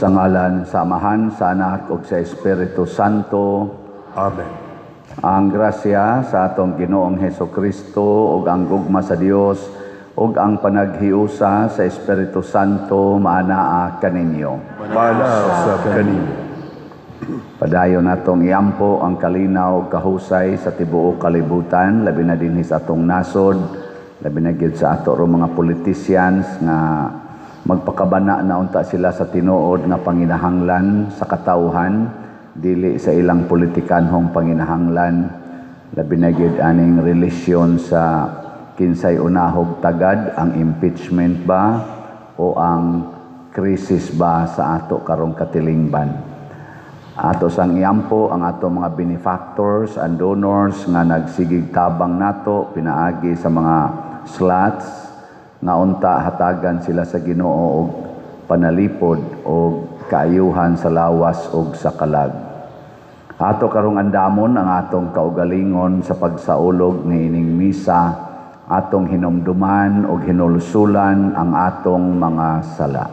Sa ngalan sa Amahan, sa Anak, ug sa Espiritu Santo. Amen. Ang grasya sa atong Ginoong Hesukristo ug ang gugma sa Dios ug ang panaghiusa sa Espiritu Santo maanaa kaninyo. Mana sa kaninyo. Padayon natong iampo ang kalinaw ug kahusay sa tibuok kalibutan, labi na dinhi sa atong nasod, labi na gyud sa ato ro mga politicians nga magpakabana na unta sila sa tinuod nga panginahanglan sa katawhan, dili sa ilang politikanhong panginahanglan, labi na gyud aning relasyon sa kinsay unahog tagad, ang impeachment ba o ang krisis ba sa ato karong katilingban. Ato sang iampo ang ato mga benefactors and donors nga nagsigig tabang nato pinaagi sa mga slots nga unta hatagan sila sa Ginoo og panalipod o kaayuhan sa lawas ug sa kalag. Ato karong andamon ang atong kaugalingon sa pagsaulog ni ining misa, atong hinumduman og hinulsulan ang atong mga sala.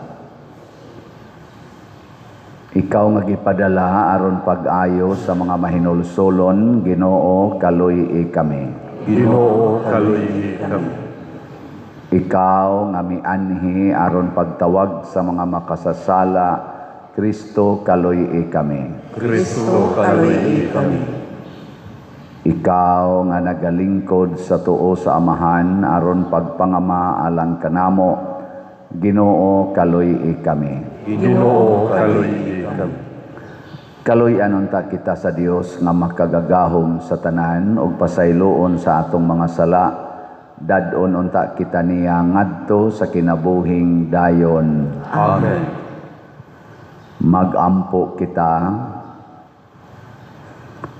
Ikaw nga gipadala aron pag-ayo sa mga mahinulsulon, Ginoo, kaluy kami. Ginoo, kaluy kami. Ikaw nga mianhi aron pagtawag sa mga makasasala, Kristo, kaluy kami. Kristo, kaluy kami. Ikaw nga nagalingkod sa tuo sa Amahan aron pagpangama alang kanamo, Ginoo, kaluy kami. Ginoo, kaluy kami. Kaluy-an unta kita sa Dios nga makagagahom sa tanan ug pasayloon sa atong mga sala. Dadon unta kita niya ngadto sa kinabuhing dayon. Amen. Magampo kita.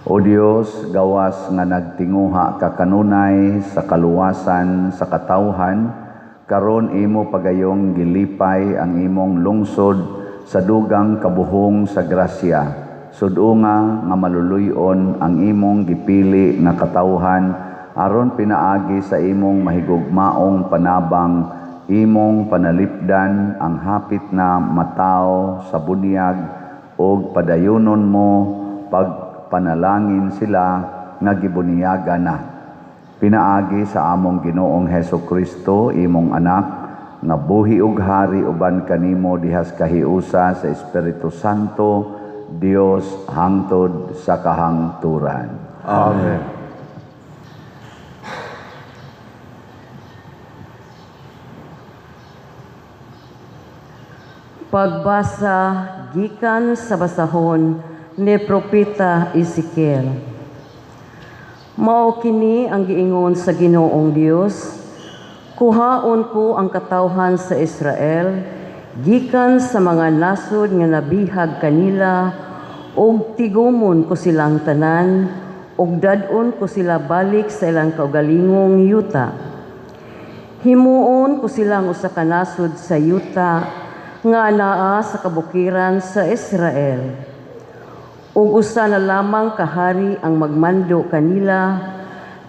O Dios, gawas nga nagtinguha ka kanunay sa kaluwasan sa katawhan, karon imo pagayong gilipay ang imong lungsod sa dugang kabuhong sa grasya. Sudunga nga maluluyon ang imong gipili nga katawhan aron pinaagi sa imong mahigugmaong panabang, imong panalipdan ang hapit na matao sa bunyag ug padayonon mo pagpanalangin sila nga gibunyaga na. Pinaagi sa among Ginoong Hesukristo, imong anak, nga buhi ug hari uban kanimo dihas kahiusa sa Espiritu Santo, Dios hangtod sa kahangturan. Amen. Pagbasa gikan sa basahon ni Propeta Ezekiel. Mao kini ang giingon sa Ginoong Dios: kuhaon ko ang katawhan sa Israel gikan sa mga nasod nga nabihag kanila, ug tigumon ko silang tanan, ug dadon ko sila balik sa ilang kaugalingong yuta. Himuon ko silang usa ka nasod sa yuta nga anaa sa kabukiran sa Israel. Ug usa na lamang kahari ang magmando kanila,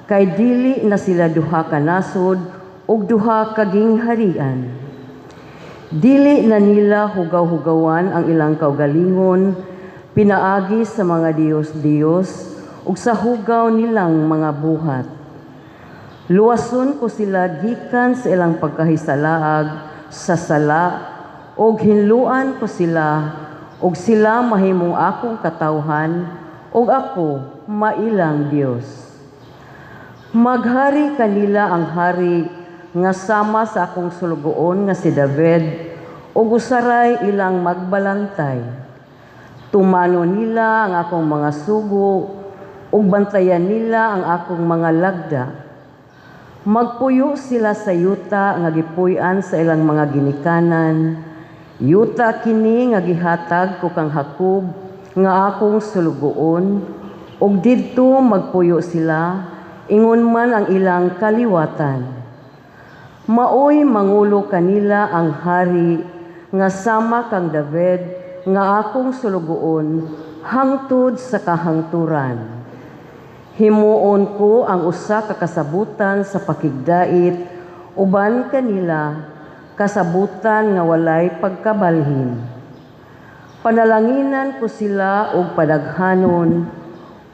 kay dili na sila duha ka nasod ug duha ka gingharian. Dili na nila hugaw-hugawan ang ilang kaugalingon, pinaagi sa mga Diyos-Diyos ug sa hugaw nilang mga buhat. Luwason ko sila gikan sa ilang pagkahisalaag sa sala, ug hinluan ko sila, ug sila mahimong akong katawhan, ug ako mailang Dios. Maghari kanila ang hari nga sama sa akong sulugoon nga si David, ug usaray ilang magbalantay. Tumano nila ang akong mga sugo, ug bantayan nila ang akong mga lagda. Magpuyo sila sa yuta nga gipuy-an sa ilang mga ginikanan, yuta kini nga gihatag ko kang Hakob nga akong sulugoon, ug didto magpuyo sila, ingon man ang ilang kaliwatan. Maoy mangulo kanila ang hari nga sama kang David nga akong sulugoon hangtod sa kahangturan. Himuon ko ang usa ka kasabutan sa pakigdait uban kanila, kasabutan nga walay pagkabalhin. Panalanginan ko sila og padaghanon,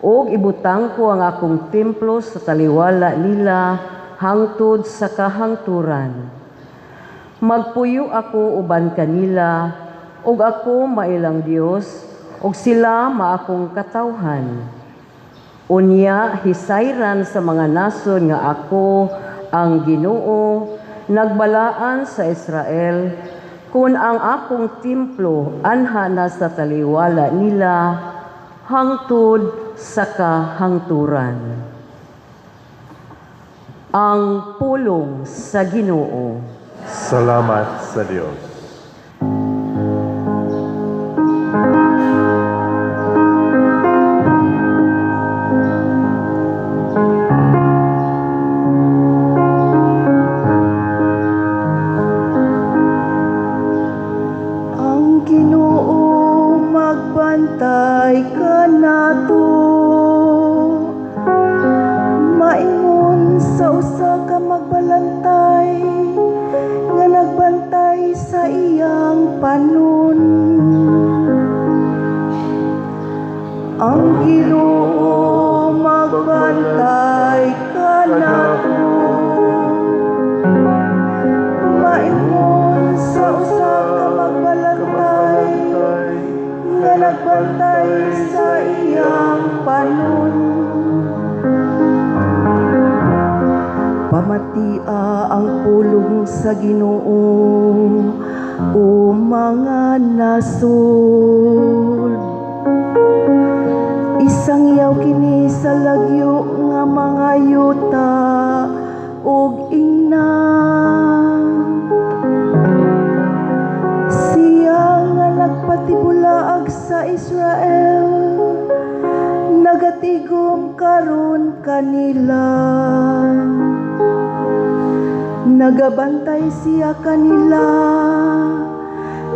og ibutang ko ang akong templo sa taliwala nila hangtod sa kahangturan. Magpuyo ako uban kanila, og ako mailang Dios, og sila maakong katawhan. Unya hisayran sa mga nason nga ako ang Ginoo, nagbalaan sa Israel, kung ang akong templo anha na sa taliwala nila hangtod sa kahangturan. Ang pulong sa Ginoo. Salamat sa Diyos. Ang Ginoo magbantay ka nato, maingon sa usa ka magbalantay, nga nagbantay sa iyang panon. Ang Ginoo magbantay ka nato, maingon sa usa ka magbalantay, nga nagbantay sa iyang panon. Pamatia ang pulong sa Ginoo, o mga nasod. Isang yaw kini sa lagyo nga mga yuta ug ingna. Siya nga nagpatibulaag sa Israel, nagatigom karon kanila. Nagabantay siya kanila,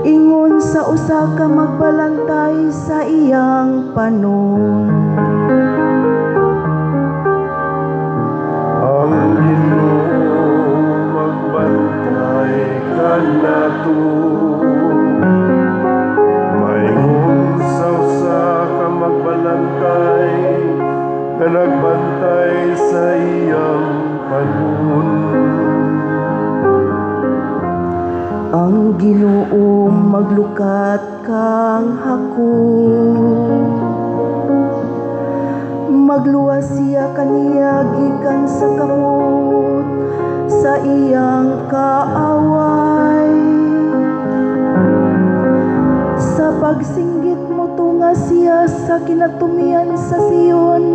ingon sa usa ka magbalantay sa iyang panon. Ang Ginoo magbantay ka nato, maingon sa usa ka magbalantay, nga nagbantay sa iyang panon. Ang Ginoo maglukat kang hako, magluwas siya kaniya gikan sa kamot sa iyang kaaway. Sa pagsinggit mo tunga siya sa kinatumian sa Sion,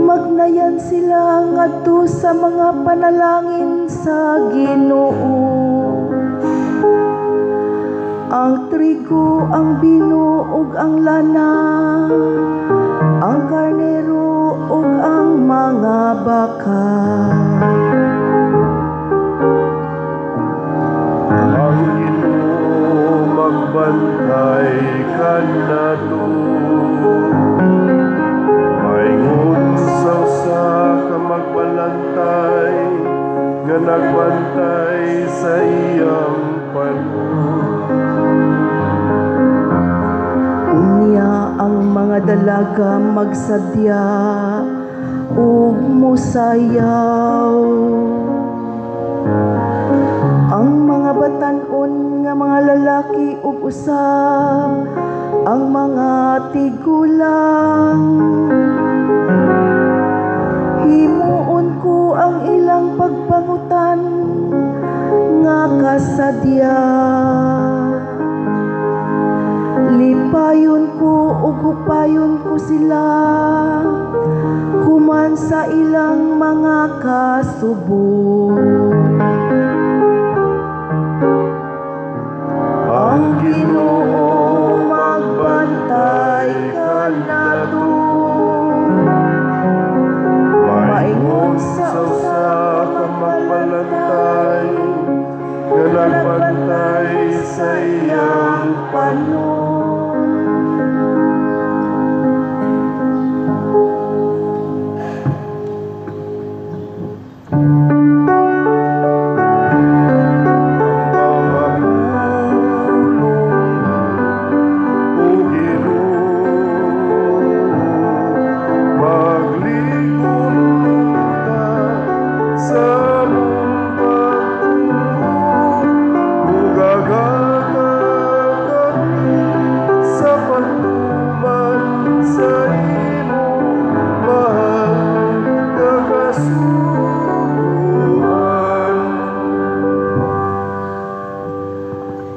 magnayan sila ngadto sa mga panalangin sa Ginoo. Ang trigo, ang bino ug ang lana, ang karnero ug ang mga baka. Ang Ginoo magbantay ka nato, maingon sa usa ka magbalantay, nga nagbantay sa iyang panon. Unya ang mga dalaga magsadya ug musayaw. Ang mga batan-on nga mga lalaki ug usab, ang mga tigulang. Himuon ko ang ilang pagpangutan nga kasadya. Lipayon ko ug hupayon ko sila, human sa ilang mga kasubo. Ang Ginoo magbantay ka nato, maingon sa usa ka magbalantay, nga nagbantay sa iyang panon.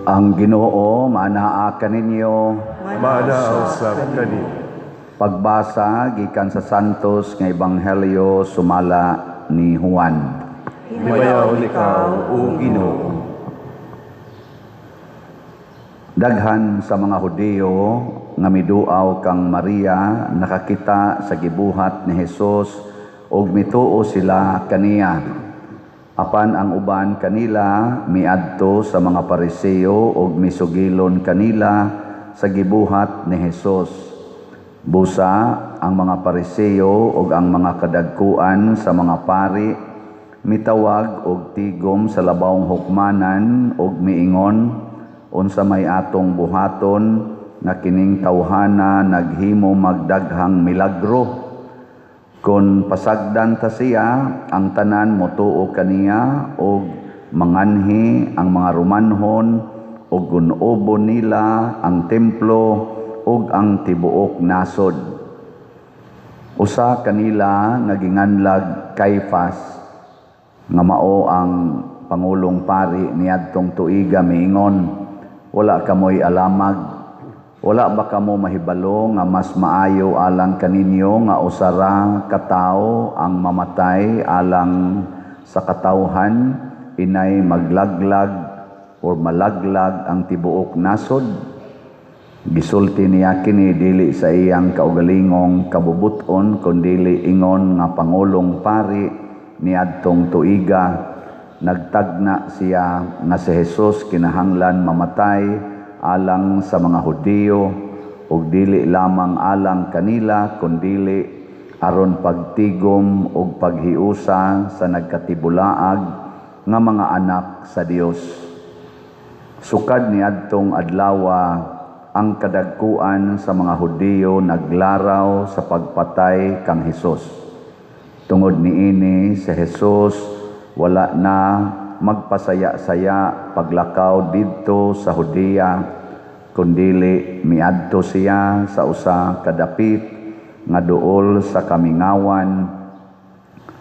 Ang Ginoo maanaa kaninyo. Manaaw sa kanino. Pagbasa gikan sa Santos nga Ebanghelyo sumala ni Juan. Himayaw ikaw, O Ginoo. Daghan sa mga Hudiyo nga miduaw kang Maria nakakita sa gibuhat ni Hesus ug mituo sila kaniya. Apan ang uban kanila miadto sa mga Pariseo ug misugilon kanila sa gibuhat ni Hesus. Busa ang mga Pariseo ug ang mga kadagkuan sa mga pari mitawag og tigom sa labawng hukmanan ug miingon unsa may atong buhaton nga kining tawhana naghimo magdaghang milagro. Kung pasagdan ta siya, ang tanan motuo kaniya og manganhi ang mga Romanhon ug gunobon nila ang templo ug ang tibuok nasod. Usa kanila nga ginganlag Caiphas nga mao ang pangulong pari niadtong tuiga miingon, wala kamoy alamag. Wala ba kamo mahibalo nga mas maayo alang kaninyo nga usara katao ang mamatay alang sa katawhan inay maglaglag o malaglag ang tibuok nasod? Gisulti niya kini dili sa iyang kaugalingong kabubuton kundili ingon nga pangulong pari niadtong tuiga. Nagtagna siya nga si Hesus kinahanglan mamatay alang sa mga Hudiyo ug dili lamang alang kanila kundili aron pagtigom ug paghiusa sa nagkatibulaag nga mga anak sa Dios. Sukad niadtong adlawa ang kadagkuan sa mga Hudiyo naglaraw sa pagpatay kang Hesus. Tungod niini si Hesus wala na magpasaya-saya paglakaw didto sa Hudiya, kundili miadto siya sa usa kadapit nga duol sa kamingawan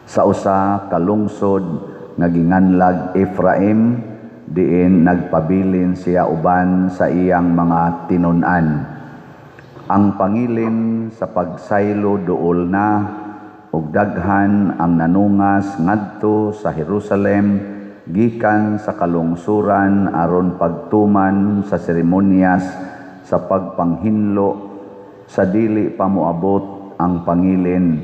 sa usa ka lungsod nga ginganlag Ephraim, diin nagpabilin siya uban sa iyang mga tinun-an. Ang pangilin sa pagsaylo duol na ug daghan ang nanungas ngadto sa Jerusalem gikan sa kalungsuran aron pagtuman sa seremonyas sa pagpanghinlo sa dili pa moabot ang pangilin.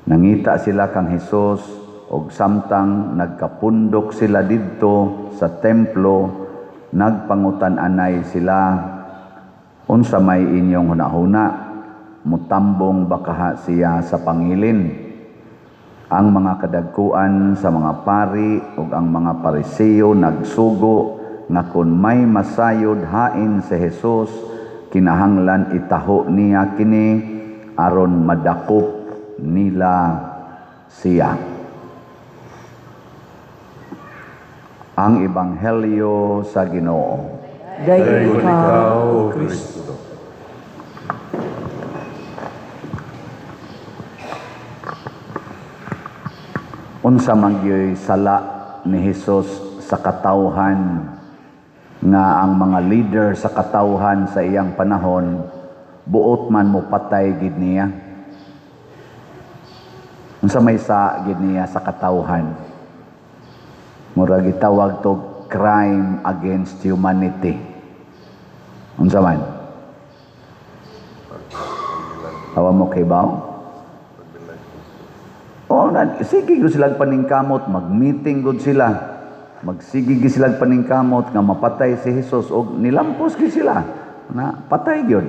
Nangita sila kang Hesus ug samtang nagkapundok sila didto sa templo nagpangutan-anay sila, unsa may inyong hunahuna, mutambong bakaha siya sa pangilin? Ang mga kadagkuan sa mga pari ug ang mga Pariseo nagsugo nga kun may masayod hain si Hesus kinahanglan itaho niya kini aron madakop nila siya. Ang Ebanghelyo sa Ginoo. Dayon Dayon ikaw, O Kristo. Unsa man gyoy sala ni Hesus sa katawhan nga ang mga leader sa katawhan sa iyang panahon buot man mo patay gid niya. Unsa may sa gid niya sa katawhan? Mura gitawag to crime against humanity. Unsa man? Awa mo kay bawo? Sige gud silang paningkamot, mag-meeting gud sila. Magsige gid silang paningkamot nga mapatay si Hesus og nilampos gid sila. Na patay gyud.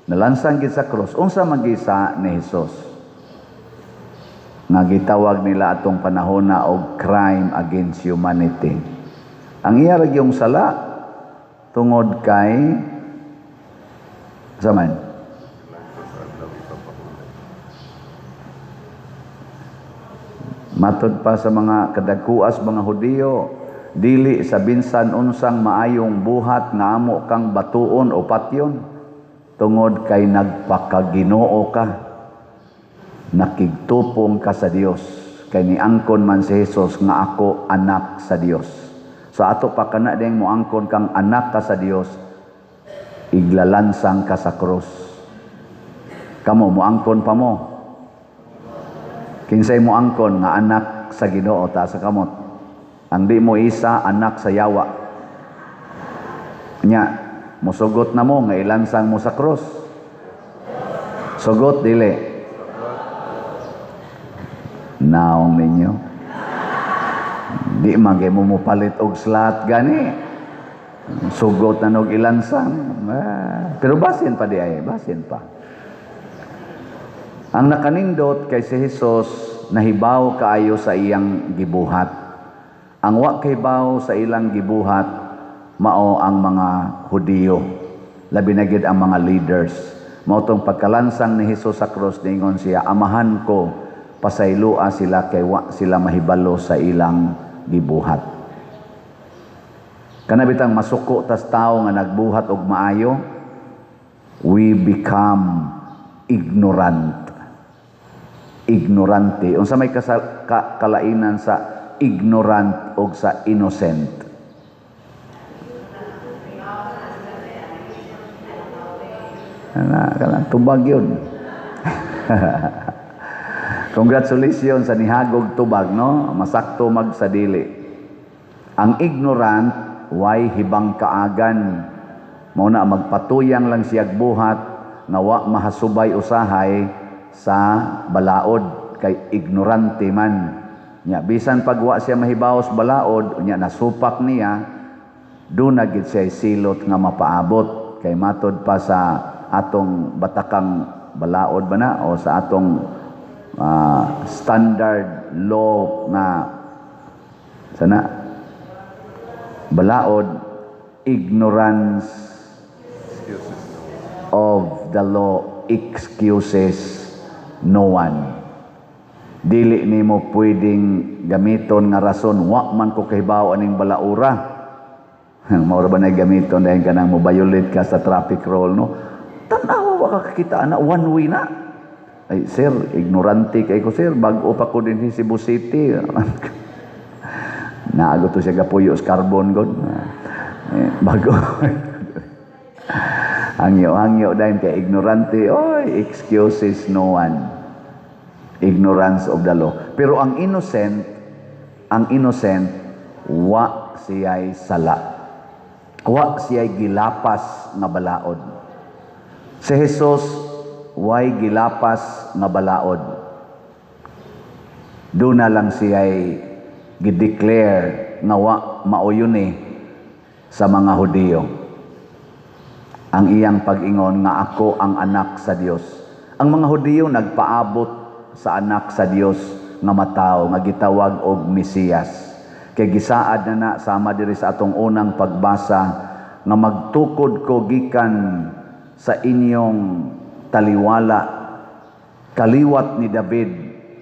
Nalansang gid sa cross. Unsa man gisa ni Hesus? Nga gitawag nila atong panahon na og crime against humanity. Ang iya ra gyung sala tungod kay zaman matod pa sa mga kadagkuas mga Hudiyo, dili sa binsan unsang maayong buhat nga amo kang batuon o patyon tungod kay nagpakaginoo ka, nakigtupong ka sa Dios, kay niangkon man si Hesus nga ako anak sa Dios. So ato pa kana ding moangkon kang anak ka sa Dios, iglalansang ka sa krus. Kamo moangkon pa mo. Kinsay moangkon nga anak sa Ginoo ta sa kamot. Ang di mo isa anak sa yawa. Nya, musugot na mo nga ilansang mo sa krus. Sugot dili. Naong ninyo. Di man kay mo mupalit og slat gani. Sugot na nog ilansang. Pero basin pa di ay, basin pa. Ang nakanindot kay si Jesus nahibaw kaayo sa iyang gibuhat. Ang wa kahibaw sa ilang gibuhat mao ang mga Hudiyo. Labi na gid ang mga leaders. Mao tong pagkalansang ni Jesus sa krus ningon siya, amahan ko pasaylua sila kay wa sila mahibalo sa ilang gibuhat. Kanabitang masuko tas tao nga nagbuhat og maayo, we become ignorant. Ignorante. Unsa may kalainan sa ignorant og sa innocent? Tubag yun. Congratulations sa nihagog tubag, no? Masakto magsadili. Ang ignorant, way hibang kaagan. Mao na magpatuyang lang siyag buhat, nga wa mahasubay usahay sa balaod, kay ignorante man. Nya, bisan pag wa siya mahibaw sa balaod, nya nasupak niya, doon na gid siya silot nga mapaabot. Kay matod pa sa atong batakang balaod ba na o sa atong standard law na sana balaod, ignorance of the law excuses no one. Dili nimo pwedeng gamiton nga rason wa man ko kahibaw aning balaura. Mao ra ba na gamiton dahil kanang mo violate ka sa traffic rule, no? Tanawa wa ka kakita na one way na. Ay sir, ignorante kay ko sir, bag-o pa ko din sa Cebu City. Naago to siya gapuyo sa carbon god. Bago. Hangyo dahil kay ignorante, oy, excuses no one. Ignorance of the law. Pero ang innocent, wa siya'y sala. Wa siya'y gilapas nga balaod. Si Jesus, way gilapas nga balaod. Doon na lang siya'y gideclare nga wa mauyuni sa mga Hudiyo. Ang iyang pag-ingon nga ako ang anak sa Dios. Ang mga Hudiyo nagpaabot sa anak sa Dios nga mataw nga gitawag og Mesiyas. Kay gisaad na sama diri sa atong unang pagbasa nga magtukod ko gikan sa inyong taliwala kaliwat ni David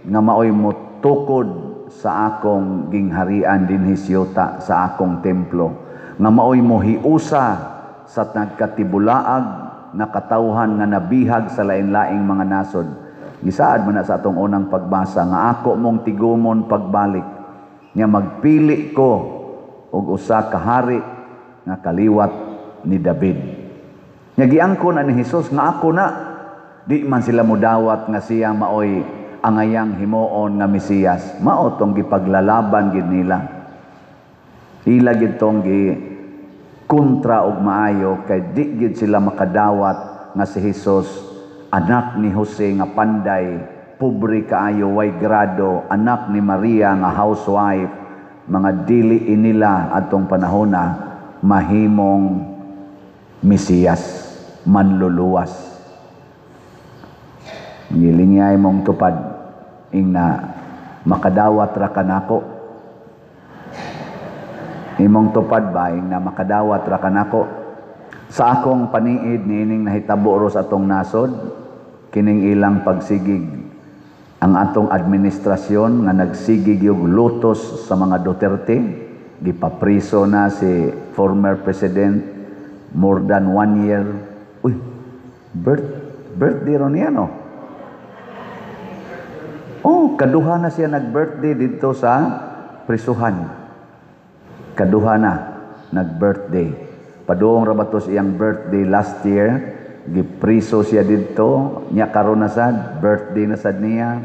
nga maoy motukod sa akong gingharian dinhi siyota sa akong templo nga maoy mohiusa sa nagkatibulaag na katawhan nga nabihag sa lain-laing mga nasod. Gisaad man na sa atong unang pagbasa nga ako mong tigumon pagbalik nga magpili ko og usa ka hari nga kaliwat ni David. Nga giangkon ni Hesus nga ako na di man sila mudawat nga siya maoy angayang himuon nga Mesiyas. Mao tong gipaglalaban gid nila. Ila gid tong kontra og maayo kay di gid sila makadawat nga si Hesus anak ni Jose nga panday, pobre kaayo, way grado, anak ni Maria nga housewife, mga dili inila atong panahona mahimong Mesiyas, manluluwas. Ngilingay mong tupad ing na makadawat ra kanako. Imong tupad ba ing na makadawat ra kanako. Sa akong paniid niining nahitabo ro sa atong nasod, kining ilang pagsigig ang atong administrasyon nga nagsigig yung lutos sa mga Duterte. Gipapriso na si former president more than 1 year. Uy, birthday ron niya, no? Oh, kaduha na siya nag-birthday dito sa prisuhan. Kaduha na nag-birthday. Padung ra ba to sa iyang birthday last year, gipriso siya didto, nya karon na sad birthday na sad niya.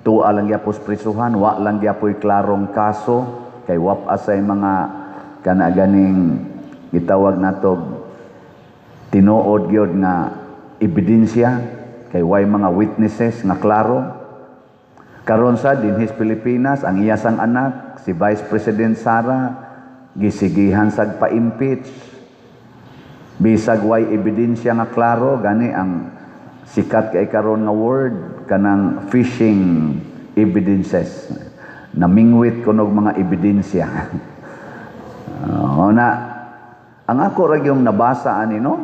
Tuwa lang gyapos prisuhan, wa lang gyapoy klarong kaso kay wap asay mga kana ganing gitawag nato tinuod gyud nga ebidensya kay way mga witnesses nga klaro. Karon sa dinhis Pilipinas ang iyasang anak si Vice President Sara gisigihan sag pa-impeach. Bisag way ebidensya nga klaro gani ang sikat kay karon nga word kanang fishing evidences. Namingwit kunog mga ebidensya. Na ang ako ra yung nabasa ani no.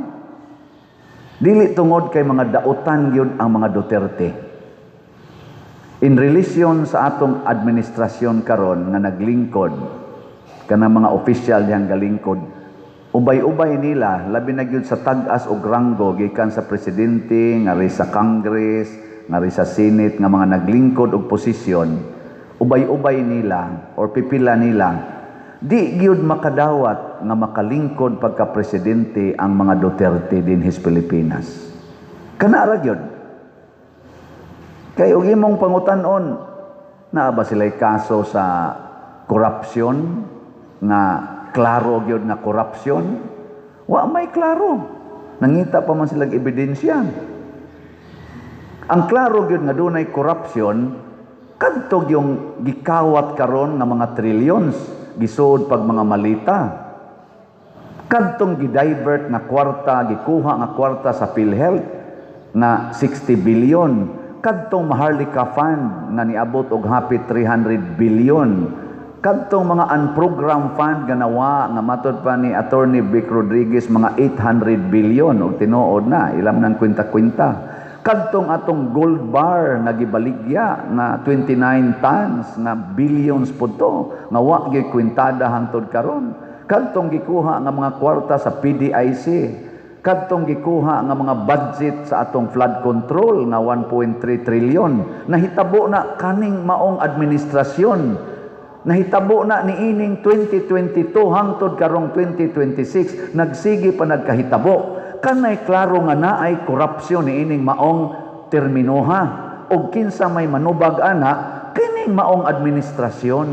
Dili tungod kay mga dautan gyud ang mga Duterte. In relation sa atong administrasyon karon nga naglingkod kanang mga opisyal diyang galingkod, ubay-ubay nila labi na gyud sa tag-as og ranggo gikan sa presidente nga ri sa Congress nga ri sa Senate nga mga naglingkod og posisyon, ubay-ubay nila or pipila nila di gyud makadawat nga makalingkod pagka presidente ang mga Duterte dinhis Pilipinas. Kana ra gyud. Kay og imong pangutan-on naa ba sila'y kaso sa korupsyon nga klaro gyud na korupsyon? Wa may klaro. Nangita pa man silang ebidensya. Ang klaro gyud nga dunay korupsyon kadtog yung gikawat karon nga mga trillions gisuod pag mga malita. Kadtong gidivert nga kwarta, gikuha nga kwarta sa PhilHealth nga 60 billion. Kadtong Maharlika Fund nga niabot og hapit 300 billion. Kadtong mga unprogrammed fund nga nawa nga matod pa ni Attorney Vic Rodriguez mga 800 billion og tinuod na ilam nang kwenta-kwenta. Kadtong atong gold bar nga gibaligya nga 29 tons nga billions pud to nga wa gyud kwentada hangtod karon. Kadtong gikuha nga mga kwarta sa PDIC, kadtong gikuha nga mga budget sa atong flood control nga 1.3 trillion. Nahitabo na kaning maong administrasyon. Nahitabo na niining 2022 hangtod karong 2026 nagsigi pa nagkahitabo. Kanay klaro nga naay korupsyon niining maong terminoha og kinsa may manubag ana kining maong administrasyon.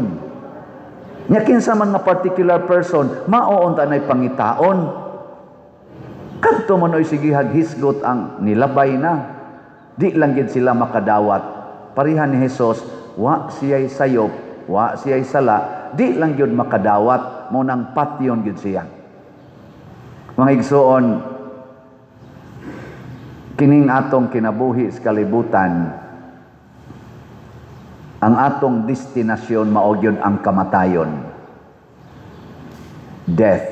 Nya kinsa man nga particular person mao unta nay pangitaon. Kadto man oy sige hisgot ang nilabay na. Di lang gid sila makadawat. Parihan ni Hesus, wa siya'y sayop, wa siya'y sala, di lang gyud makadawat mo nang patyon gyud siya. Mga igsoon, kining atong kinabuhi sa kalibutan, ang atong destinasyon mao gyud ang kamatayon. Death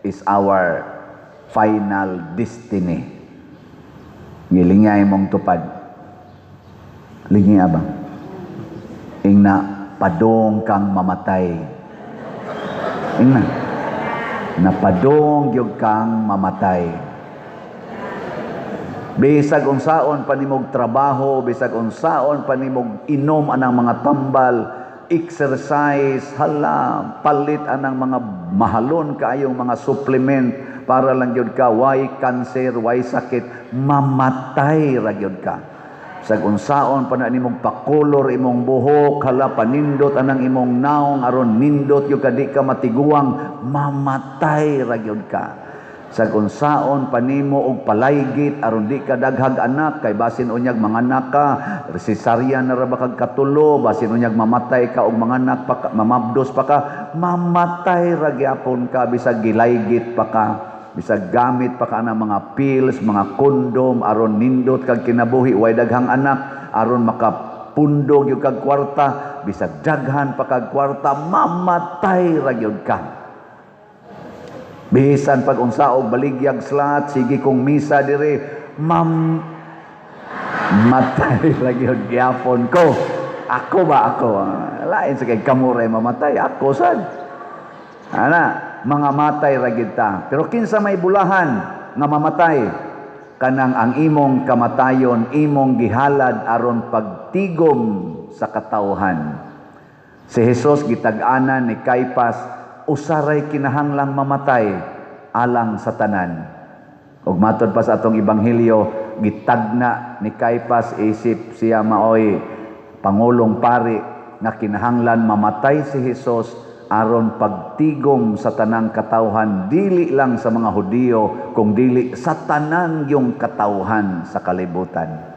is our final destiny. Ngilingay mong tupad. Lingi abang. Ingna padong kang mamatay. Ingna. Napadong gyud kang mamatay. Bisag unsaon panimog trabaho, bisag unsaon panimog inom anang mga tambal, exercise, hala, palit anang mga mahalon kaayong mga supplement para lang gyud ka way cancer, way sakit, mamatay ra gyud ka. Sag unsaon pa na nimong pakolor imong buhok, hala panindot anang imong naong aron nindot gyud ka di ka matiguang, mamatay ra gyud ka. Sa unsaon panimo og palaygit aron di ka daghag anak kay basin unyag manganak ka cesarean na ra ba kag katulo basin unyag mamatay ka og manganak pa ka, mamabdos pa ka mamatay ra gyapon ka bisag gilaygit pa ka bisag gamit pa ka ng mga pills mga kondom aron nindot kag kinabuhi way daghang anak aron makapundog yung kag kwarta bisag daghan pa kag kwarta mamatay ra gyud ka. Bisan pag unsaog baligyag slat sige kong misa dire matay lagi gyapon ko. Ako ba ako? Lain sa kay kamuray mamatay ako sad. Ana, mga matay ra gid ta. Pero kinsa may bulahan nga mamatay kanang ang imong kamatayon imong gihalad aron pagtigom sa katawhan. Si Jesus gitag-anan ni Caiphas usaray kinahanglang mamatay alang sa tanan. Ug matod pa sa atong ebanghelyo, gitagna ni Caiphas isip siya maoy pangulong pari nga kinahanglan mamatay si Hesus aron pagtigom sa tanang katawhan, dili lang sa mga Hudiyo kung dili sa tanang yung katawhan sa kalibutan.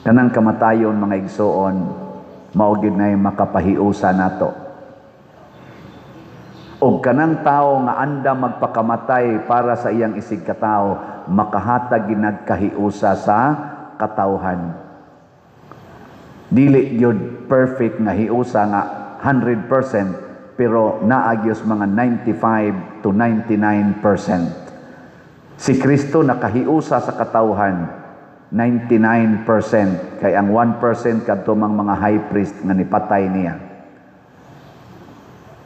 Kanang kamatayon mga igsoon mao gid nay makapahiusa nato. O kanang tao nga anda magpakamatay para sa iyang isig katao, makahatag ginagkahiusa sa katawhan. Dili gyud perfect nga hiusa nga 100%, pero naagyos mga 95 to 99%. Si Kristo nakahiusa sa katawhan 99%, kay ang 1% kadto mga high priest nga nipatay niya.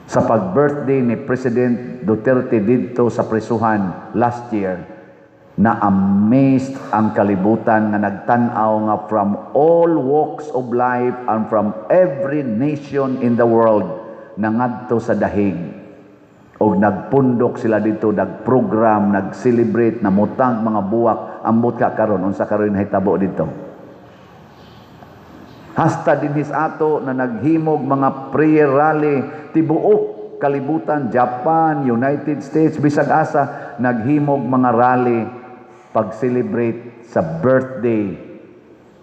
Sa pag-birthday ni President Duterte dito sa prisuhan last year, na-amazed ang kalibutan nga nagtan-aw nga from all walks of life and from every nation in the world nangadto sa dahig. Og nagpundok sila dito, nagprogram, nag-celebrate, namutang mga buwak, ambot ka karon unsa karon hitabo dito. Hasta dinhis ato na naghimog mga prayer rally tibuok kalibutan, Japan, United States, bisag asa naghimog mga rally pag-celebrate sa birthday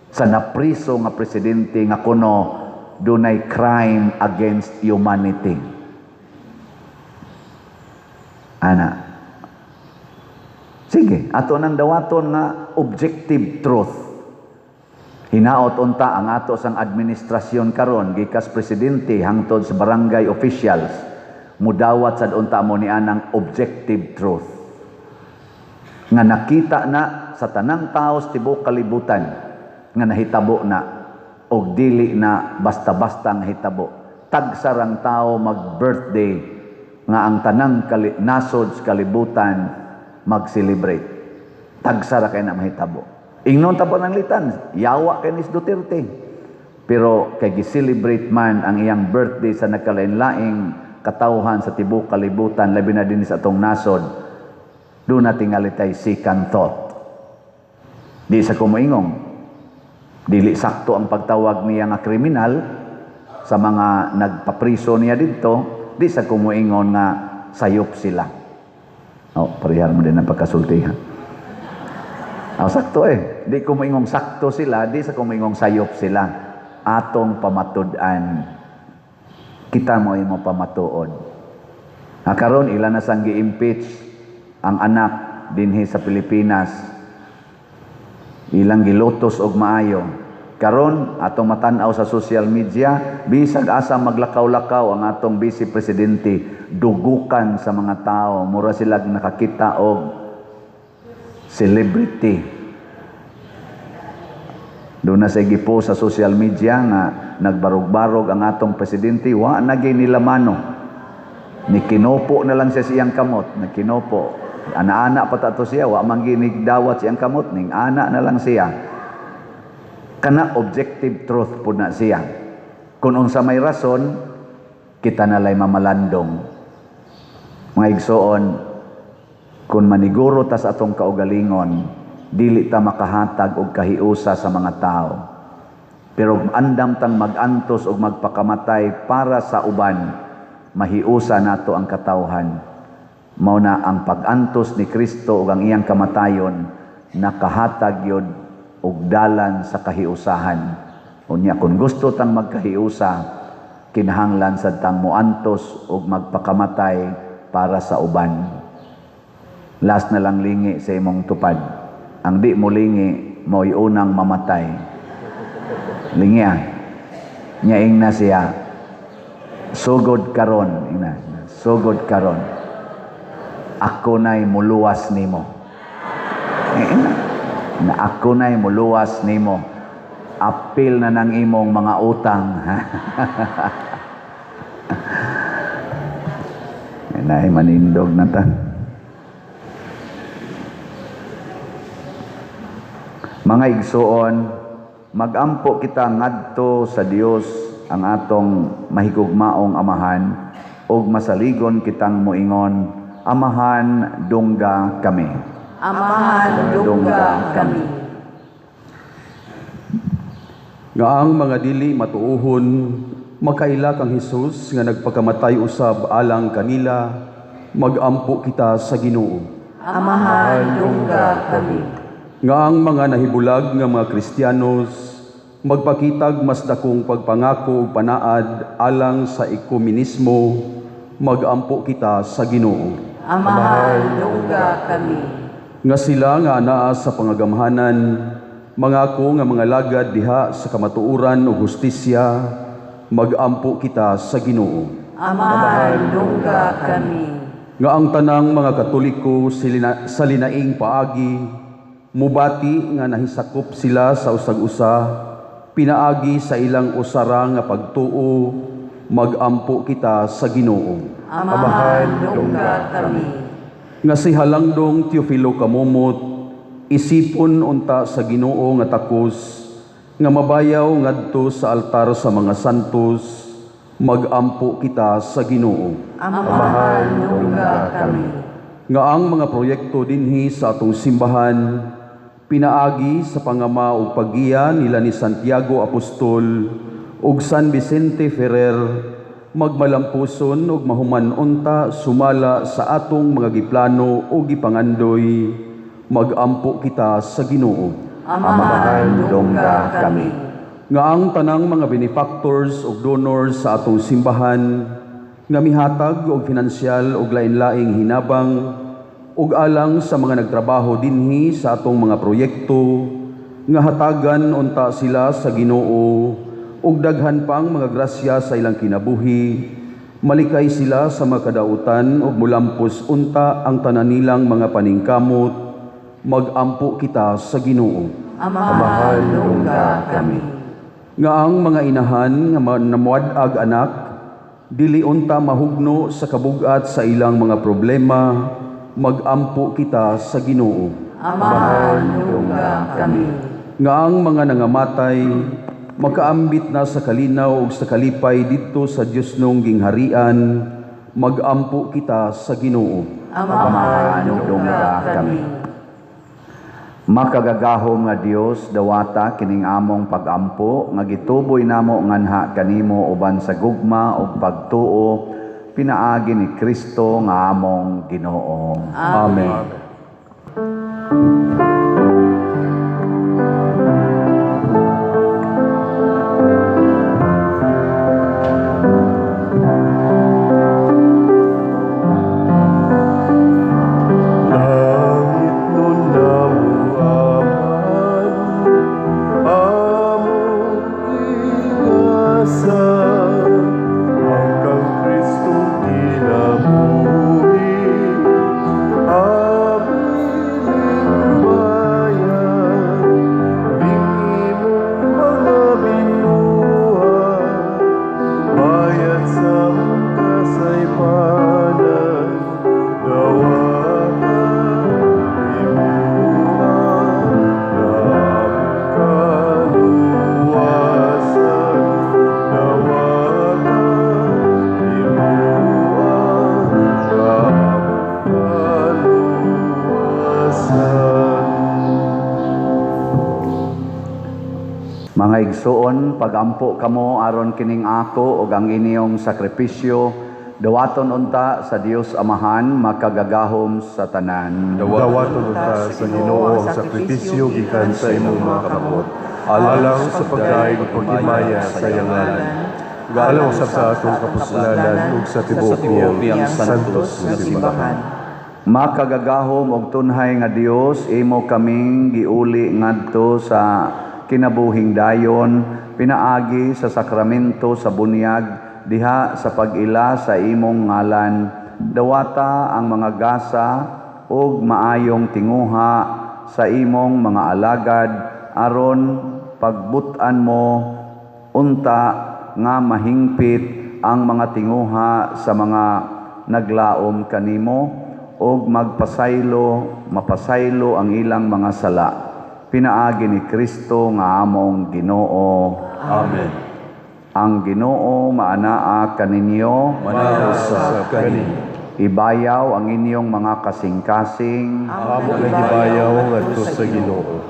sa napriso nga presidente nga kuno dunay crime against humanity. Ana. Sige, ato nang dawaton nga objective truth. Hinaot unta ang ato sang administrasyon karon gikas presidente hangtod sa barangay officials, mudawat sad unta mo ni anang objective truth nga nakita na sa tanang tao sa tibuok kalibutan nga nahitabo na og dili na basta-basta nga hitabo. Tagsarang tao mag-birthday nga ang tanang nasod sa kalibutan mag-celebrate. Tagsara kay na mahitabo. Ingnon ta po ng litan, yawa kay ni Duterte. Pero kay gi-celebrate man ang iyang birthday sa nagkalain-laing katawhan sa tibuok kalibutan, labi na din sa atong nasod, doon na tingali tay second thought. Di sa kumuingong, dili sakto ang pagtawag niya nga kriminal sa mga nagpapriso niya dito, di sa kumuingon nga sayop sila. Parihar mo din ang pagkasultihan. Sakto di kumuingong sakto sila, di sa kumuingong sayop sila. Atong pamatud-an. Kita mo imo pamatuod. Karon ilan na sang gi-impeach ang anak dinhi sa Pilipinas. Ilang gilotos og maayo. Karon atong matan-aw sa social media, bisag asa maglakaw-lakaw ang atong vice presidente, dugukan sa mga tao, mura sila nakakita og celebrity. Doon na sa gipo sa social media nga nagbarog-barog ang atong presidente, wa na gyud nila mano. Ni kinopo na lang siya siyang kamot, nakinopo. Ana-ana pa tato siya, wa man ginigdawat siyang kamot, ning ana na lang siya. Kana objective truth po na siya. Kung unsa may rason, kita nalay mamalandong. Mga igsoon, kung maniguro ta sa atong kaugalingon, dili ta makahatag og kahiusa sa mga tao. Pero andam tang magantos og magpakamatay para sa uban, mahiusa nato ang katawhan. Mao na ang pag-antos ni Kristo ug ang iyang kamatayon nakahatag yod og dalan sa kahiusahan. Unya kung gusto tang magkahiusa, kinahanglan sad tang moantos og magpakamatay para sa uban. Last na lang lingi sa imong tupad. Ang di mo lingi, mo'y unang mamatay. Lingi Nyaing na siya. Sugod karon. Sugod karon. Ako na'y muluwas nimo. Na ako na'y muluwas nimo. Apil na ng imong mga utang. Na'y manindog na ta. Mga igsoon, magampo kita ngadto sa Dios ang atong mahigugmaong amahan ug masaligon kitang moingon, Amahan dungga kami. Amahan dungga kami. Nga ang mga dili matuuhon, makaila kang Hesus nga nagpakamatay usab alang kanila, magampo kita sa Ginoo. Amahan dungga kami. Nga ang mga nahibulag nga mga Kristiyanos, magpakitag mas dakong pagpangako ug panaad alang sa ekumenismo, magampo kita sa Ginoo. Amahan dungga kami. Nga sila nga anaa sa pangagamhanan, mangako nga mga lagad diha sa kamatuoran ug hustisya, magampo kita sa Ginoo. Amahan dungga kami. Nga ang tanang mga Katoliko sa linaing paagi, mubati nga nahisakop sila sa usag-usa, pinaagi sa ilang usara nga pagtuo, magampo kita sa Ginoo. Amahan dungga kami. Nga si Halangdong Teofilo Kamumot, isipon unta sa Ginoo nga takos, nga mabayaw ngadto sa altar sa mga santos, magampo kita sa Ginoo. Amahan dungga kami. Nga ang mga proyekto dinhi sa atong simbahan, pinaagi sa pangama ug paggiya nila ni Santiago Apostol ug San Vicente Ferrer, magmalampuson ug mahuman unta sumala sa atong mga giplano o gipangandoy, magampo kita sa Ginoo. Amahan dungga kami. Nga ang tanang mga benefactors ug donors sa atong simbahan, nga mihatag og finansyal ug lain-laing hinabang ug alang sa mga nagtrabaho dinhi sa atong mga proyekto, nga hatagan unta sila sa Ginoo ug daghan pang mga grasya sa ilang kinabuhi, malikay sila sa mga kadautan ug mulampos unta ang tanan nilang mga paningkamot, magampo kita sa Ginoo. Amahan dungga kami. Nga ang mga inahan nga namuad-ag anak, dili unta mahugno sa kabugat sa ilang mga problema, magampo kita sa Ginoo. Amahan dungga kami. Nga ang mga nangamatay, makaambit na sa kalinaw ug sa kalipay didto sa Dios nung gingharian, magampo kita sa Ginoo. Amahan dungga kami. Makagagahom nga Dios dawata kining among pagampo nga gituboy namo nganha kanimo uban sa gugma ug pagtuo, pinaagi ni Kristo nga among Ginoo. Amen. Langit nun nauaman, among igasan, hanggang Kristo kinabuhi, aming bayan, bingimong mga binuhat, bayat sa kasaypanan, Mga igsoon, pagampo kamo aron kining ako ug ang inyong sakripisyo, dawaton unta sa Dios Amahan makagagahom sa tanan. Dawaton ta sa Ginoo ang sakripisyo gikan sa imong mga kamot, alang sa pagkain ug paghimaya sa iyang ngalan. Alang sa atong kapuslanan ug sa tibuok iyang santos nga simbahan. Makagagahom og tunhay nga Dios, imo kaming giuli ngadto sa kinabuhing dayon, pinaagi sa sakramento sa bunyag, diha sa pag-ila sa imong ngalan, dawata ang mga gasa ug maayong tinguha sa imong mga alagad, aron pagbutan mo unta nga mahingpit ang mga tinguha sa mga naglaom kanimo, ug mapasaylo ang ilang mga sala. Pinaagi ni Kristo nga among Ginoo. Amen. Ang Ginoo maanaa kaninyo, manausap kani. ibayaw ang inyong mga kasing-kasing, Amo nagibayaw ngadto sa Ginoo.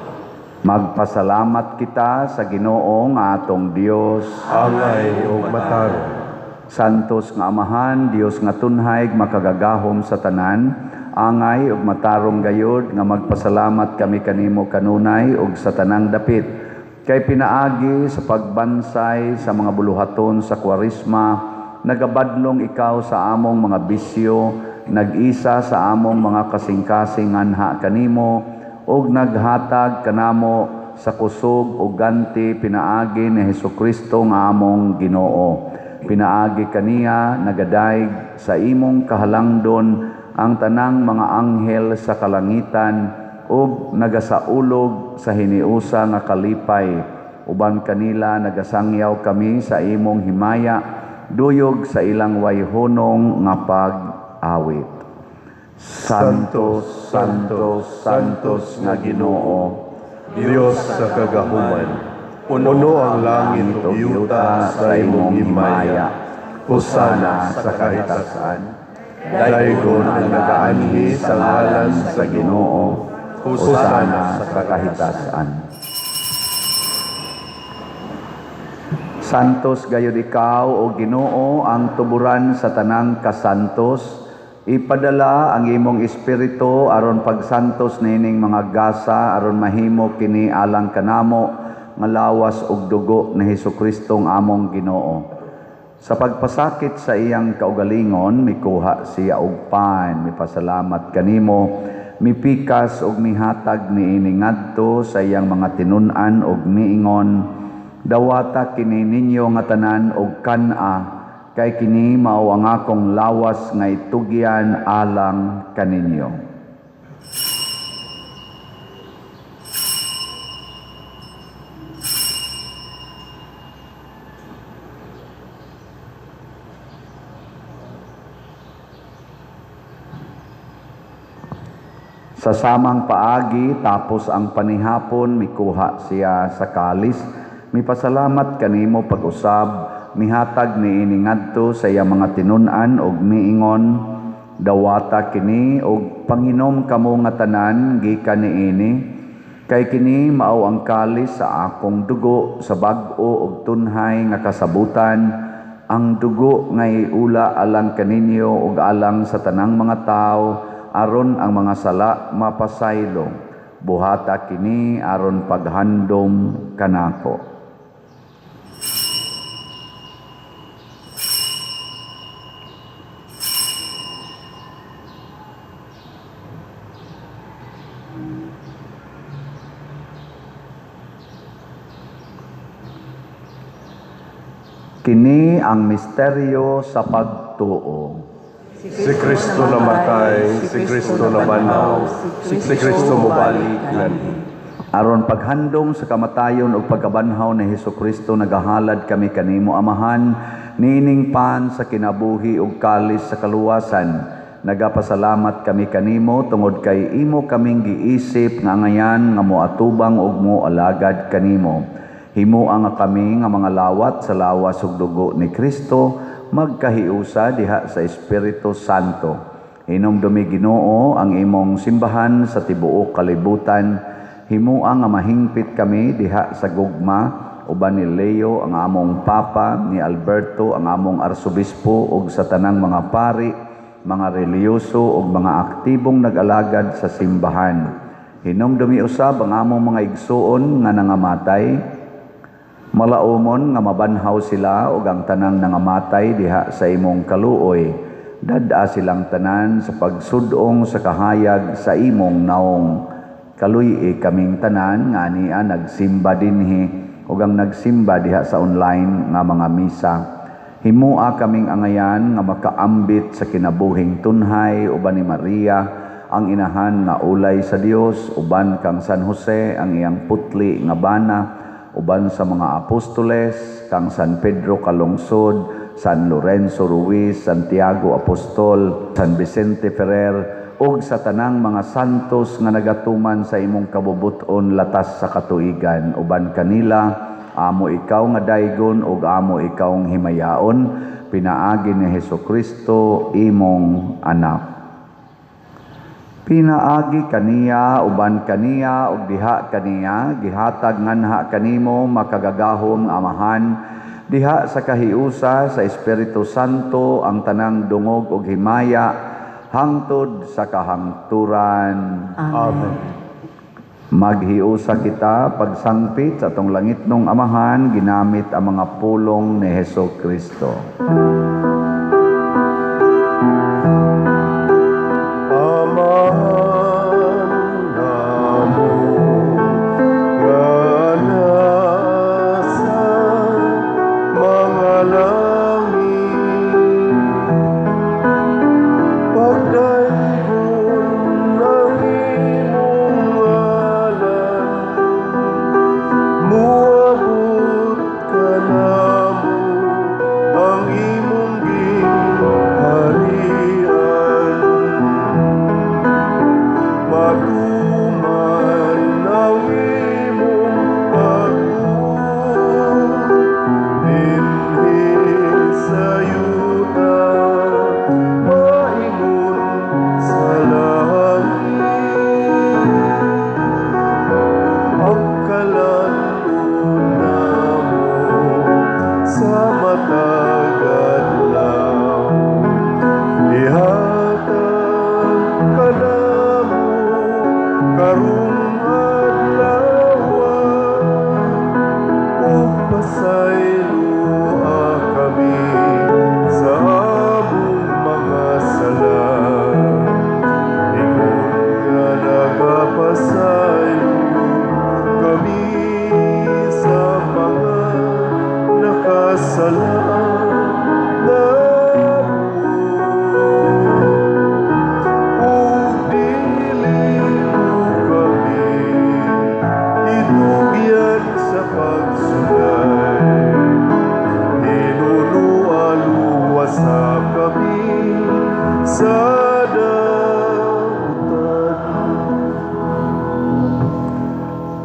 magpasalamat kita sa Ginoo nga atong Dios. Angay o matarong. Santos nga Amahan, Dios nga tunhay makagagahom sa tanan, angay ug matarong gayud nga magpasalamat kami kanimo kanunay ug sa tanang dapit. Kay pinaagi sa pagbansay sa mga buluhaton sa Kwaresma, nagabadlong ikaw sa among mga bisyo, nag-isa sa among mga kasing-kasing anha kanimo, ug naghatag kanamo sa kusog ug ganti pinaagi ni Hesukristo nga among Ginoo. Pinaagi kaniya nagadayeg sa imong kahalangdon ang tanang mga anghel sa kalangitan ug nagasaulog sa hiniusa nga kalipay. Uban kanila nagasangyaw kami sa imong himaya duyog sa ilang wayhonong nga pag-awit. Santos, Santos, Santos nga Ginoo, Dios sa kagahuman. Puno ang langit ug yuta sa imong himaya. Hosana sa kahitasan. Daygon ang nagaanhi sa ngalan sa Ginoo. Hosana sa kahitasan. Santos gayud ikaw o Ginoo ang tuburan sa tanang kasantos. Ipadala ang imong espiritu aron pagsantos nining mga gasa aron mahimo kini alang kanamo nga lawas ug dugo ni Hesukristo ang among Ginoo. Sa pagpasakit sa iyang kaugalingon, mikuha siya og pan, mipasalamat kanimo, mipikas ug mihatag niini ngadto sa iyang mga tinun-an ug miingon, dawata kini ninyo nga tanan og kan-a, kay kini mao ang akong lawas nga itugyan alang kaninyo. Sa samang paagi tapos ang panihapon mikuha siya sa kalis, mipasalamat kanimo pag-usab, mihatag niini ngadto sa iyang mga tinun-an ug miingon, dawata kini ug panginom kamo nga tanan gikan niini, kay kini mao ang kalis sa akong dugo sa bag-o ug tunhay nga kasabutan, ang dugo nga iula alang kaninyo ug alang sa tanang mga tawo aron ang mga sala mapasaylong. Buhata kini aron paghandom kanako. Kini ang misteryo sa pagtuo. Si Kristo namatay, si Kristo nabanaw, si Kristo mobalik nani. Aron paghandom sa kamatayon ug pagkabanhaw ni Hesukristo nagahalad kami kanimo Amahan, niining pan sa kinabuhi ug kalis sa kaluwasan. Nagapasalamat kami kanimo tungod kay imo kaming giisip nga ngayan nga moatubang ug moalagad kanimo. Himuang nga kami nga mga lawat sa lawas ug dugo ni Kristo, magkahiusa diha sa Espiritu Santo. Hinumdumi Ginoo ang imong simbahan sa tibuok kalibutan. Himuang nga mahingpit kami diha sa gugma, uban ni Leo ang among Papa, ni Alberto ang among Arsobispo ug sa tanang mga pari, mga reliyoso ug mga aktibong nag-alagad sa simbahan. Hinumdumi usab ang among mga igsuon nga nangamatay, malaumon nga mabanhaw sila ug ang tanang nangamatay diha sa imong kaluoy. Dad-a silang tanan sa pagsudong sa kahayag sa imong naong. Kaluy kaming tanan nga niya nagsimba dinhi ug ang nagsimba diha sa online nga mga misa. Himua kaming angayan nga makaambit sa kinabuhing tunhay uban ni Maria, ang inahan nga ulay sa Dios, uban kang San Jose ang iyang putli nga bana, uban sa mga apostoles, kang San Pedro Kalungsod, San Lorenzo Ruiz, Santiago Apostol, San Vicente Ferrer, ug sa tanang mga santos nga nagatuman sa imong kabubuton latas sa katuigan, uban kanila amo ikaw nga daygon ug amo ikawng himayaon, pinaagi ni Hesukristo imong anak. Pinaagi kaniya, uban kaniya, ug diha kaniya, gihatag nganha kanimo makagagahom amahan, diha sa kahiusa sa Espiritu Santo ang tanang dungog ug himaya, hangtod sa kahangturan. Amen. Maghiusa kita pagsangpit sa atong langitnong amahan, ginamit ang mga pulong ni Hesukristo.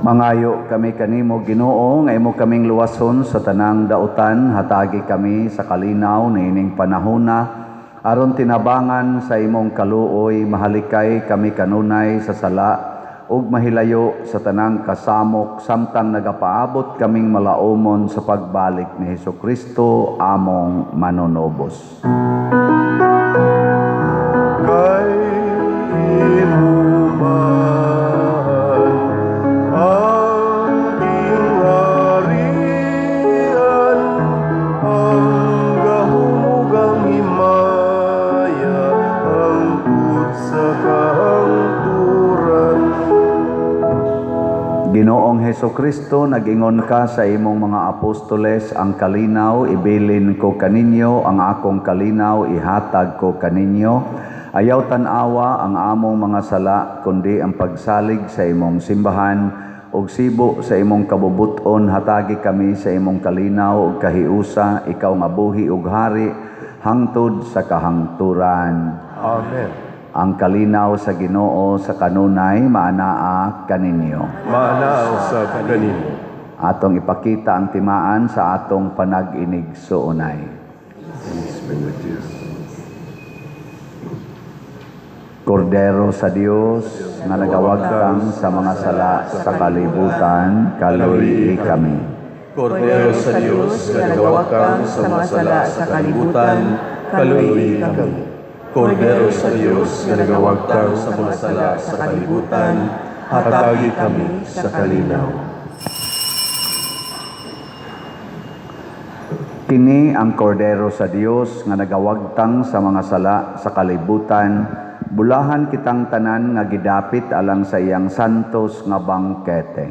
Mangayo kami kanimo Ginoo nga imo kaming luwason sa tanang dautan, hatagi kami sa kalinaw niining panahona aron tinabangan sa imong kaluoy, mahalikay kami kanunay sa sala ug mahilayo sa tanang kasamok samtang nagapaabot kaming malaumon sa pagbalik ni Hesukristo among manunobos. Kay inuman ang ingarian, ang gahumugang himaya, hangtod sa kahangturan. Ginoong Hesukristo, nag-ingon ka sa imong mga apostoles, ang kalinaw ibilin ko kaninyo, ang akong kalinaw ihatag ko kaninyo. Ayaw tanawa ang among mga sala, kundi ang pagsalig sa imong simbahan, ug sibo sa imong kabubuton, hatagi kami sa imong kalinaw ug kahiusa, ikaw nga buhi ug hari, hangtod sa kahangturan. Amen. Ang kalinaw sa Ginoo sa kanunay maanaa kaninyo. Maanaaw sa kanino. Atong ipakita ang timaan sa atong panag-inig suunay. Kordero sa Dios nga nagawagtang sa mga sala sa kalibutan, kaluyi kami. Kordero sa Diyos, nga nagawakang sa mga sala sa kalibutan, kaluyi kami. Kordero sa Diyos, nga nagawagtang sa mga sala sa kalibutan, hatagi kami sa kalinaw. Kini ang kordero sa Dios nga nagawagtang sa mga sala sa kalibutan, bulahan kitang tanan nga gidapit alang sa iyang santos nga bangkete.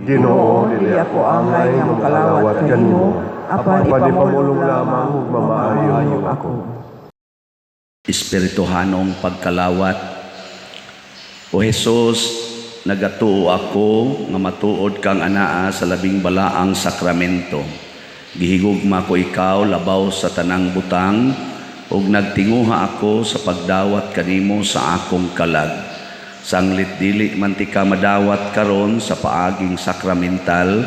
Ginoo, dili ako angay nga makalawat kanimo, apan ipamulong lamang ug mamaayo ako. Espirituhanong pagkalawat. O Jesus, nagatuo ako nga matuod kang anaa sa labing balaang sakramento. Gihigugma ko ikaw labaw sa tanang butang, ug nagtinguha ako sa pagdawat kanimo sa akong kalag. Sanglit dili man ti ka madawat karon sa paaging sakramental,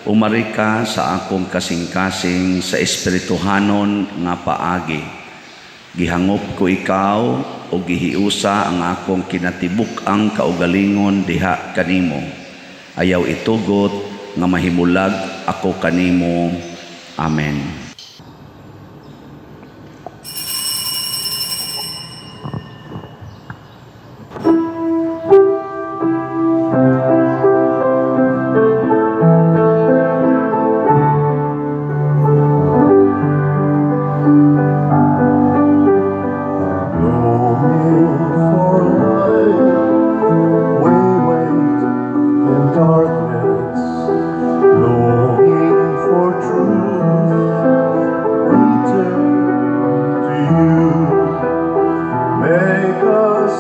umari ka sa akong kasing-kasing sa espirituhanon nga paagi. Gihangop ko ikaw o gihiusa ang akong kinatibuk-ang kaugalingon diha kanimo. Ayaw itugot nga mahimulag ako kanimo. Amen. Longing for light, we wait in darkness. Longing for truth, we turn to you. Make us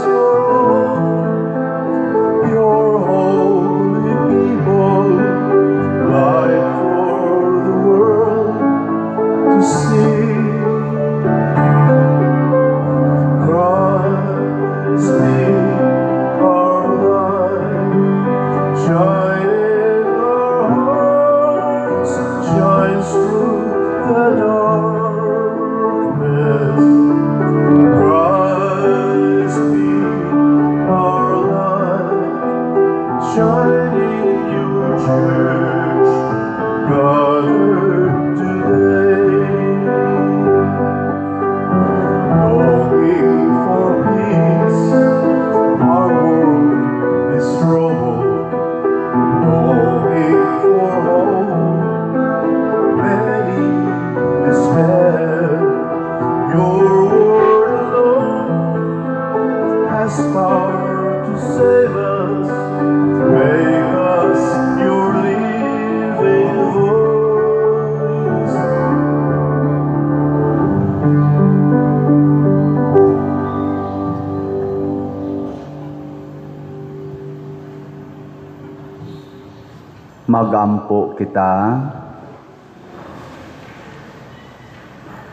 your holy people, light for the world to see. Christ be our light, shine in our hearts, shines through the darkness. Christ be our light, shine in your church, gathered today. Longing for peace, our world is troubled. Longing for hope, many despair. Your word alone has power to save us. Make us your living voice. Magampo kita.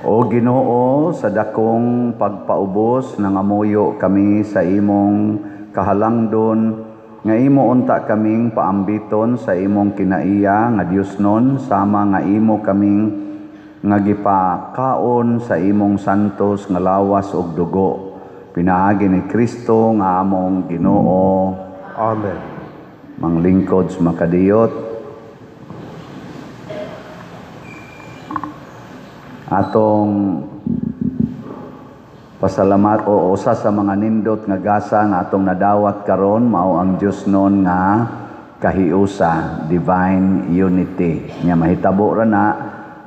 O Ginoo, sa dakong pagpaubos nangamuyo kami sa imong kahalangdon, nga imo unta kaming paambiton sa imong kinaiya nga Diosnon, sama nga imo kaming nga gipakaon sa imong santos nga lawas ug dugo. Pinaagi ni Kristo nga among Ginoo. Amen. Manglingkod sa makadiyot. Atong pasalamat o usa sa mga nindot nga gasa nga atong nadawat karon mao ang Dios non nga kahiusa, divine unity. Nya mahitabo ra na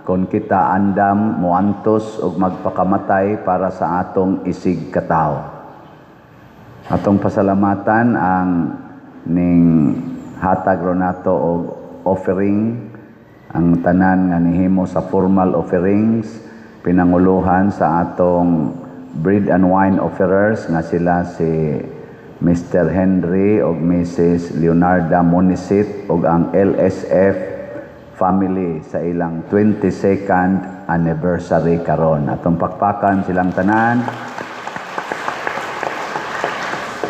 kon kita andam moantos og magpakamatay para sa atong isig katawo. Atong pasalamatan ang ning hatag ro nato og offering, ang tanan nga nihimo sa formal offerings, pinanguluhan sa atong bread and wine offerers nga sila si Mr. Henry o Mrs. Leonarda Monisit o ang LSF family sa ilang 22nd anniversary karon. Atong pakpakan silang tanan.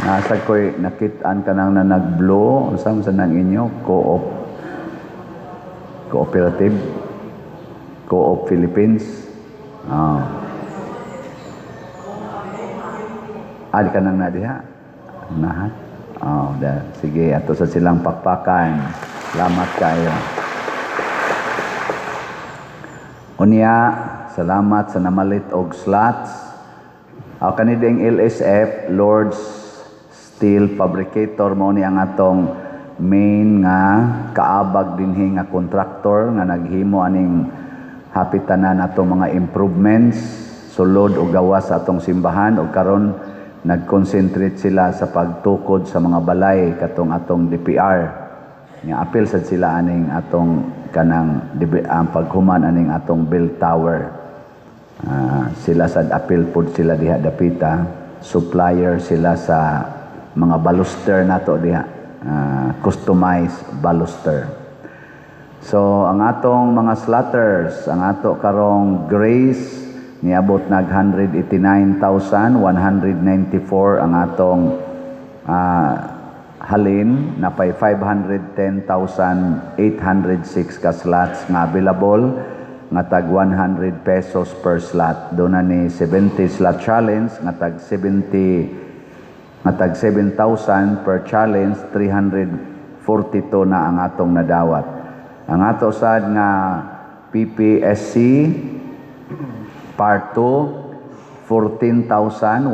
Nasa ko'y nakitaan ka nang na nag-blow. Saan sa nang inyo? Cooperative? Co-op Philippines? Adi ka nang nadiha? Nahat? Sige, ato sa silang pakpakan. Salamat kayo. Unya, salamat sa namalit og slots. Ako kanideng LSF, Lord's Steel Fabricator, mo ni ang atong main nga kaabag dinhi nga contractor nga naghimo aning hapitanan atong mga improvements sulod o gawas sa atong simbahan, o karon nag-concentrate sila sa pagtukod sa mga balay katong atong DPR. Nga apil sad sila aning atong kanang ang paghuman aning atong bell tower. Sila sad apil pud sila diha dapita, supplier sila sa mga baluster nato diha. Customized baluster. So ang atong mga slaughters, ang ato karong grace niabot nag 189,194 ang atong halin na pay 510,806 ka slots nga available nga tag 100 pesos per slot. Doon na ni 70 slot challenge nga tag 7,000 per challenge, 342 na ang atong nadawat. Ang ato sad nga PPSC Part 2, 14,157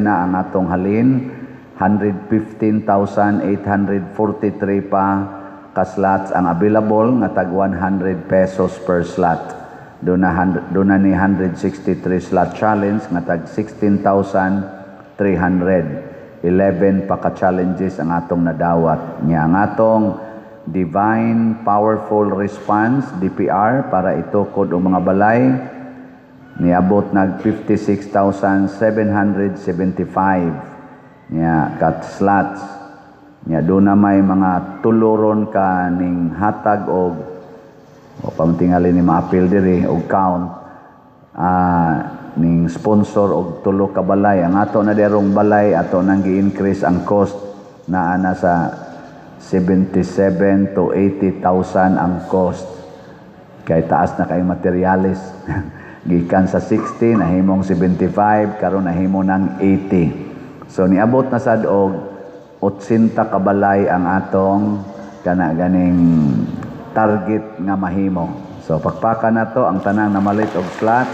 na ang atong halin, 115,843 pa ka slots ang available nga tag 100 pesos per slot. Doon na ni 163 slot challenge nga tag 16,300. 11 pa ka challenges ang atong nadawat. Nya ang atong Divine Powerful Response DPR para itukod og mga balay niabot nag 56,775 nya kat slots. Nya doon na may mga tuluron ka ning hatag og o pamtingali ni maapil diri og count ning sponsor og tulo ka balay. Ang ato na derong balay ato nang gi-increase ang cost na ana sa 77 to 80,000 ang cost. Kay taas na kay materialis. Gikan sa 60 nahimong 75 karon nahimo ng 80. So niabot na sad og 80 ka balay ang atong kana ganing target nga mahimo. So pakpakan na to ang tanang namalit og slot.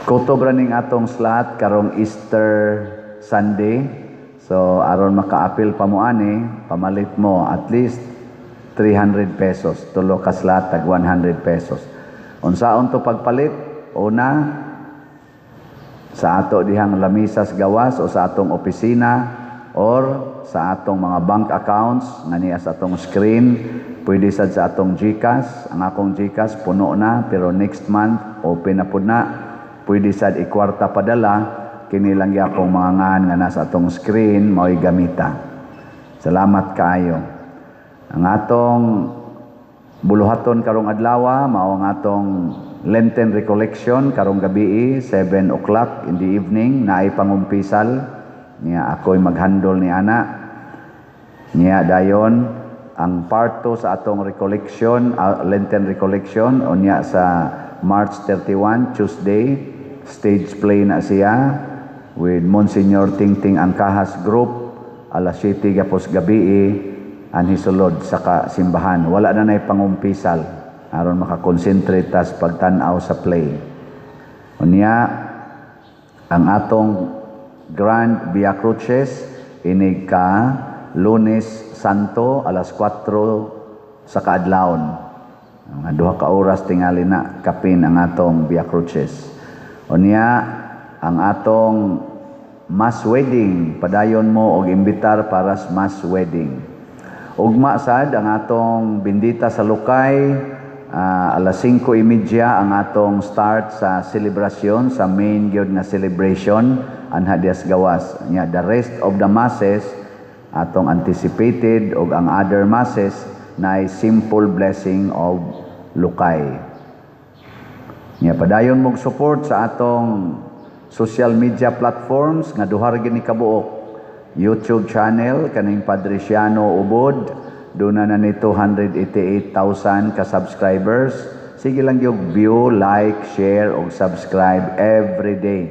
Kutob ra ning atong slot karong Easter Sunday. So aron maka-apil pa mo ani, pamalit mo at least 300 pesos. Tulo ka slot tag 100 pesos. Unsaon to pagpalit? Una, sa ato dihang lamisas gawas o sa atong opisina or sa atong mga bank accounts nga niya sa atong screen, pwede sad sa atong GCash. Ang akong GCash puno na pero next month open na pud na. Pwede sad ikwarta padala kini lang gyapong mga ngan nga nasa atong screen mao'y gamita. Salamat kaayo. Ang atong buluhaton karong adlaw mao ang atong Lenten recollection karong gabi 7 o'clock in the evening naay pangumpisal niya ako'y maghandle ni ana niya dayon ang part 2 sa atong recollection Lenten recollection o niya sa March 31 Tuesday stage play na siya with Monsignor Tingting Angkahas Group alas 7 gapos gabi anhisulod sa kasimbahan. Wala na nay pangumpisal aron makakonsentrate tas pagtan-aw sa play. Unya ang atong Grand Via Cruces inig ka Lunes Santo alas 4 sa kaadlawon. Mga 2 ka oras tingali na kapin ang atong Via Cruces. Unya ang atong mass wedding, padayon mo og imbitar para sa mass wedding. Ugma sad ang atong bindita sa Lukay, alas 5:30 ang atong start sa selebrasyon sa main gyud nga celebration anha dias gawas. Nya the rest of the masses atong anticipated og ang other masses na simple blessing of Lukay. Nya padayon mog support sa atong social media platforms nga duha ra gid ni kabuok. YouTube channel kaning Padriciano Ubod doon na ni 288,000 ka subscribers. Sige lang yung view, like, share o subscribe every day.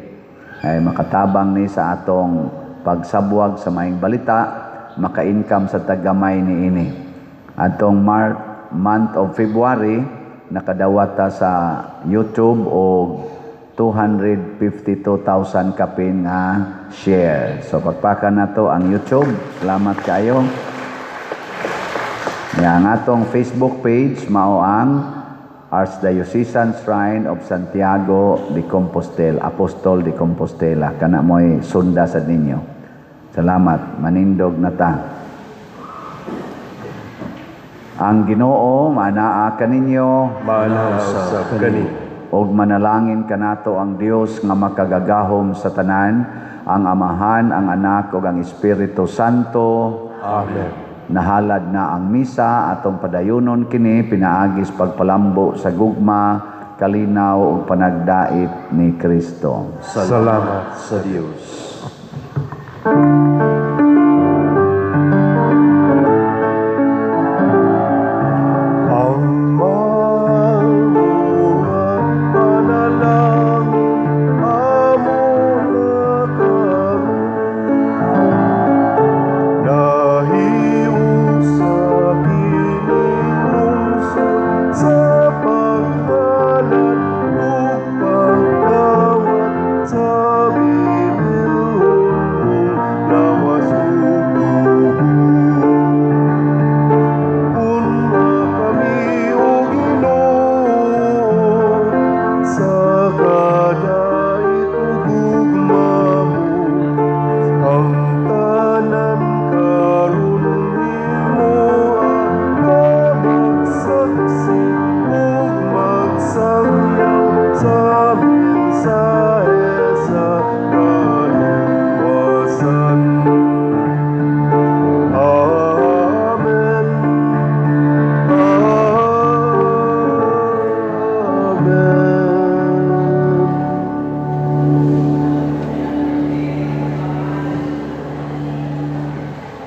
Ay makatabang ni sa atong pagsabwag sa maing balita, maka-income sa tagamay ni ini. Atong month of February nakadawata sa YouTube o 252,000 kapin nga share. So pagpakan na to ang YouTube. Salamat kayo. Yang atong Facebook page mao ang Archdiocesan Shrine of Santiago de Compostela, Apostol de Compostela. Kana mo'y sunda sa ninyo. Salamat. Manindog na ta. Ang Ginoo manaa kaninyo Mana sa kani. og manalangin kanato ang Dios nga makagagahom sa tanan, ang Amahan, ang Anak ug ang Espiritu Santo. Amen. Nahalad na ang misa atong padayunon kini pinaagis pagpalambo sa gugma, kalinaw ug panagdait ni Kristo. Salamat sa Dios. Amen.